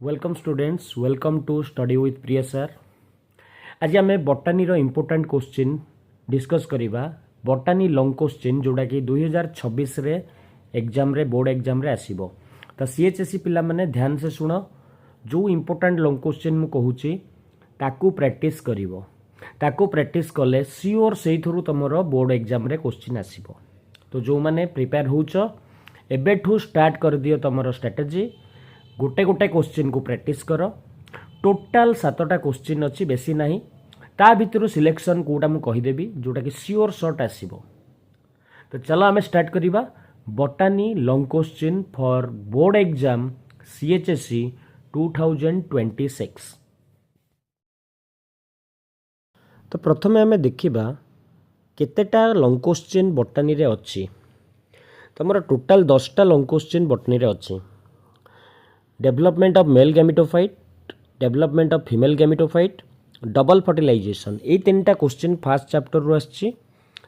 Welcome students welcome to study with Priya sir. आज आम बटानी important question discuss करवा। Botany long question जोड़ा कि 2026 रे एग्जाम रे बोर्ड एग्जाम रे आसीबो। तो सीएचएससी पिला माने ध्यान से सुनो, जो इंपोर्टाट लॉन्ग क्वेश्चन मु कहूची ताकू प्रैक्टिस करिवो। ताकू प्रैक्टिस कले सियोर से थ्रू तुमरो बोर्ड एग्जाम रे क्वेश्चन आसीबो। तो जो माने प्रिपेयर होउचो एबेठू स्टार्ट कर दियो तुमरो स्ट्रेटजी। गोटे गोटे क्वेश्चन को प्रैक्टिस कर। टोटाल 7टा क्वेश्चन अच्छी बेसी नहीं, ता भितर सिलेक्शन कोटा मु कहीदेवी जोटा कि सियोर शॉर्ट आसीबो। तो चलो आम स्टार्ट करवा botany long question for board exam CHSC 2026। तो प्रथमे आम देखा केतेटा लॉन्ग क्वेश्चन बटानी रे अच्छी। तो मोर टोटाल 10टा लॉन्ग क्वेश्चन बटनी रे अच्छी। Development of male gametophyte, development of female gametophyte, double fertilization, ये 3टा क्वेश्चन फास्ट चैप्टर रु आछि।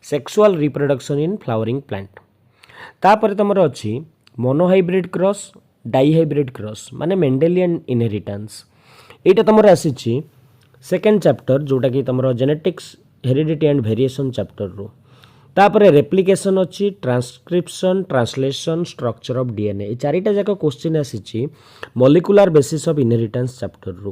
Sexual reproduction in flowering plant. तापर तुमर अच्छी मोनोहाइब्रिड क्रॉस, डाइहाइब्रिड क्रॉस माने मेंडेलियन इनहेरिटेंस, एटा तुमर आसी सेकेंड चैप्टर जोटा कि तुमर genetics heredity and variation chapter रु। तापर रेप्लिकेशन अच्छी, transcription, translation, structure of DNA, ये 4टा जाक क्वेश्चन आसी molecular basis of inheritance chapter रु।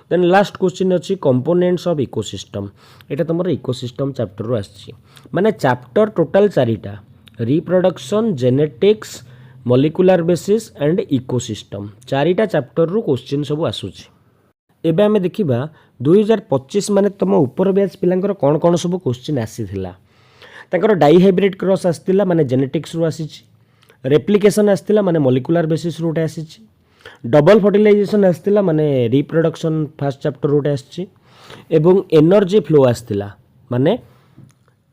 देन लास्ट क्वेश्चन अच्छी कंपोनेंट्स ऑफ इकोसिस्टम, एटा तुमर इकोसिस्टम चैप्टर रु आसी। माने चैप्टर टोटल 4टा reproduction, genetics, molecular basis and ecosystem, 4टा चैप्टर रु क्वेश्चन सब आसुची। एबे आमे देखिबा 2025 माने तुम ऊपर बैच पिलांकर कोन कोन सब क्वेश्चन आसीथिला। तांकर डाइहाइब्रिड क्रॉस आसतिला माने जेनेटिक्स रु आसीची, रेप्लिकेशन आसतिला माने मॉलिक्यूलर बेसिस रुटे आसीची, डबल फर्टिलाइजेशन आसतिला माने रिप्रोडक्शन फर्स्ट चैप्टर रुटे आसीची, एवं एनर्जी फ्लो आसतिला माने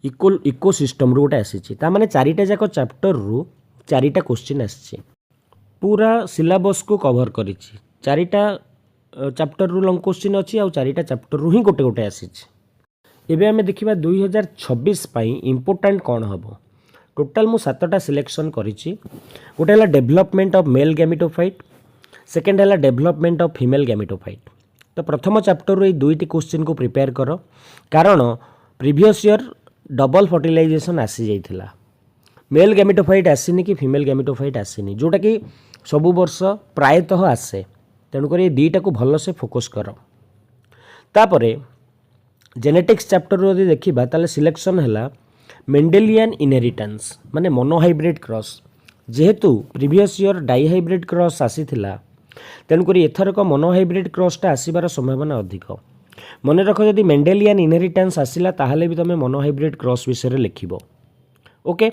इकोसिस्टम रुटे आसीची। ता माने 4टा जाक चैप्टर रु 4टा क्वेश्चन आसीची। पूरा सिलेबस को कवर करिची। 4टा चैप्टर रु लॉन्ग क्वेश्चन अच्छी आ 4टा चैप्टर रु ही गोटे गोटे आसीची। एबे आमे देखिबा 2026 पाई इंपोर्टेंट कौन हम। टोटाल मु 7टा सिलेक्शन करिछि। गोटे हला development of male gametophyte, second हला डेवलपमेंट ऑफ फीमेल गैमेटोफाइट। तो प्रथम चैप्टर रु 2टी क्वेश्चन को प्रिपेयर करो, कारण प्रीवियस ईयर डबल फर्टिलाइजेशन आसी जाइथिला। मेल गैमेटोफाइट आसीनी कि फीमेल गैमेटोफाइट आसीनी, जोटा कि सब वर्ष प्रायतः आसे। तेणुकर ये 2टा को भल से फोकस कर। तापरे जेनेटिक्स चैप्टर यदि देखा ताले सिलेक्शन है मेंडेलियन इनहेरिटेंस माने मोनोहाइब्रिड क्रॉस। जेहेतु प्रीवियस ईयर डाइहाइब्रिड क्रॉस आसीथिला, तेणुकर एथरक मोनोहाइब्रिड क्रॉसटा आसीबार संभावना अधिक। मन रख जदि मेंडेलियन इनहेरिटेंस आसिला ताहले भी तुम मोनोहाइब्रिड क्रॉस विषय लिखिबो। ओके।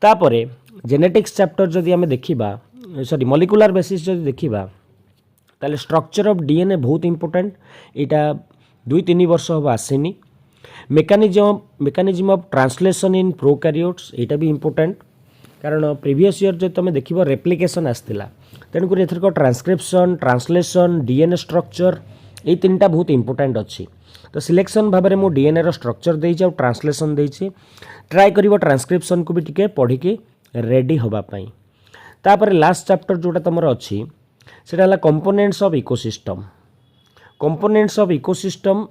तापरे जेनेटिक्स चैप्टर जदि आमे देखिबा, सॉरी मॉलिक्यूलर बेसिस जदि देखिबा ताले स्ट्रक्चर ऑफ डीएनए बहुत इंपोर्टेंट। एटा 2-3 वर्ष हम आसेनी। Mechanism of translation in prokaryotes, एटा भी इंपोर्टेंट, कारण प्रीवियस ईयर जो तुम देखिबो रेप्लिकेशन आसतिला। तेणुकर एथरक ट्रांसक्रिप्शन, ट्रांसलेशन, डीएनए स्ट्रक्चर, ये 3टा बहुत इंपोर्टेंट अच्छी। तो सिलेक्शन भाव में मुझे डीएनए रो स्ट्रक्चर देइछि और ट्रांसलेशन देइछि। ट्राई करिवो ट्रांसक्रिप्शन को भी टिके पढ़िकी रेडी होबा पई। तापर लास्ट चैप्टर जोटा तुमर अच्छी सेटा हला components of ecosystem. Components of ecosystem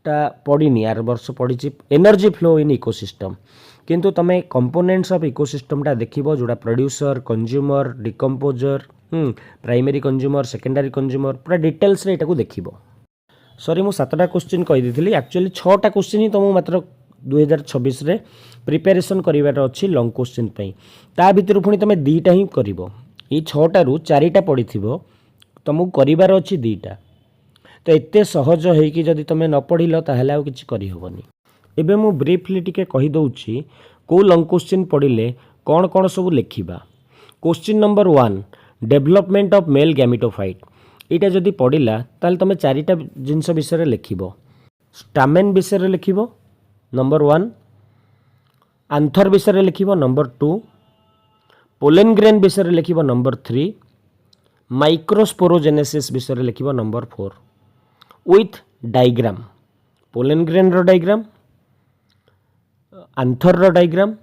टा पढ़ी यार वर्ष पढ़ी एनर्जी फ्लो इन इकोसिस्टम, किंतु तमे कंपोनेंट्स ऑफ इकोसिस्टम टा देखिबो जोड़ा producer, consumer, decomposer, primary consumer, secondary consumer, पूरा डिटेल्स रे एटा को देखिबो। सॉरी मु 7टा क्वेश्चन कहि दिथिली, एक्चुअली 6टा क्वेश्चन ही तुम मात्र 2026 रे प्रिपरेशन करिवार अछि लॉन्ग क्वेश्चन पई। ता भितर पुनी तमे 2टा ही करिवो। ये 6टा रु 4टा पढ़िथिबो, तुमको करिवार अछि 2टा। तो एते सहज होइकि जदि तुम न पढ़िल ताहले आउ किछि करि होबनी। एबे मु ब्रीफली टिके कहि दउछि को लॉन्ग क्वेश्चन पढ़िले कोन कोन सब लिखिबा। Question number 1 development of male gametophyte, एटा जदि पढ़िला ताहले तुम 4टा जिंस विषय लिखिबो। स्टामेन विषय लिखिबो नंबर 1, आंथर विषय लिखिबो नंबर 2, पोलेन ग्रेन विषय लिखिबो नंबर 3, माइक्रोस्पोरोजेनेसिस विषय लिखिबो number 4 with diagram. Pollen grain रो डायग्राम, आंथर रो डायग्राम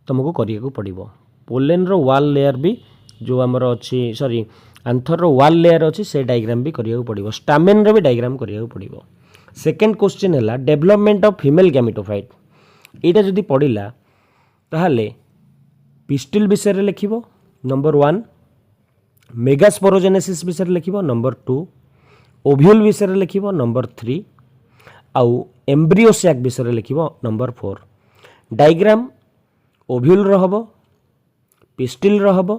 तुमको करिया को पड़िबो। पोलेन रो वाल लेयर भी जो आमर अच्छी, सॉरी आंथर वाल लेयर अच्छी से डायग्राम भी करिया पड़ो स्टामेन भी डायग्राम करिया पड़ो सेकेंड क्वेश्चन है डेवलपमेंट ऑफ फीमेल गैमेटोफाइट यहाँ जदि पड़ा ताहले पिस्टिल विषय में लिख नंबर 1 मेगास्पोरोजेनेसिस विषय में लिख नंबर 2 ओव्यूल विषय में लिख नंबर 3 आउ एम्ब्रियो सैक विषय में लिख नंबर 4 डायग्राम ओव्यूल रहब पिस्टिल रहब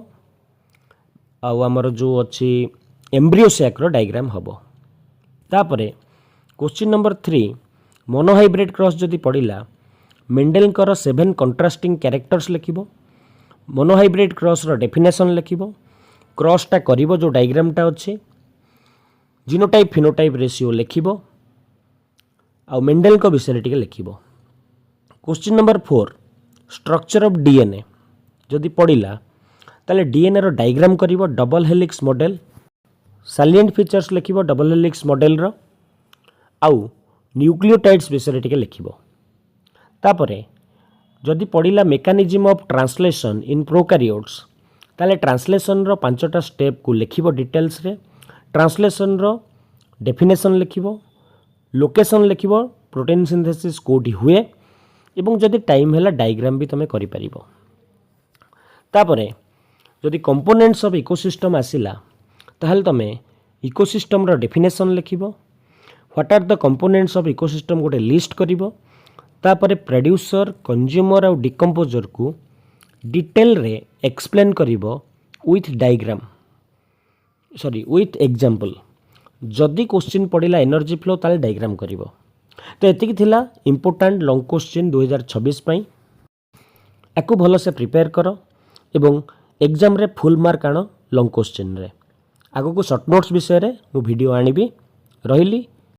आउ आमर जो अच्छी एम्ब्रियो सैक रो डायग्राम हम तापरे क्वेश्चन नंबर 3 मोनोहाइब्रिड क्रॉस जदि पड़ा मेंडेलकर 7 कंट्रास्टिंग कैरेक्टर्स लिख मोनोहाइब्रिड क्रॉस रो डेफिनेशन लिख क्रॉसटा करिवो जो डायग्रामटा अच्छे जीनोटाइप फिनोटाइप रेशियो लिख आ मेंडेल को विषय टिके लिख question number 4 structure of DNA जदि पड़ा ताले डीएनए रो डायग्राम करिवो double helix model salient features लिख डबल हेलिक्स मॉडल रो आउ न्यूक्लियोटाइड्स विषय टिके लिख तापरे जदि पड़ा mechanism of translation in prokaryotes ताले ट्रांसलेशन रो 5टा स्टेप को लिख डिटेल्स रे ट्रांसलेशन रो डेफिनेशन लिख लोकेशन लिख प्रोटीन सिंथेसिस कोठी हुए एवं जदि टाइम है डायग्राम भी तुम करिपरिबो तापरे जदि कंपोनेंट्स ऑफ इकोसिस्टम आसिला ताहले तुम इकोसिस्टम रो डेफिनेशन लिख what are the components of ecosystem गोटे लिस्ट करिवो तापरे प्रोड्यूसर कंज्यूमर और डिकम्पोजर को डिटेल रे एक्सप्लेन करिवो with diagram sorry with example जदि क्वेश्चन पड़ा एनर्जी फ्लो ताले डायग्राम करिवो तो एतिक थिला इंपोर्टेंट लॉन्ग क्वेश्चन 2026 पई याकू भल से प्रिपेयर कर एवं एग्जाम रे फुल मार्क आण लॉन्ग क्वेश्चन रे आगो को शॉर्ट नोट्स विषय रे मु वीडियो आनिबी रहिली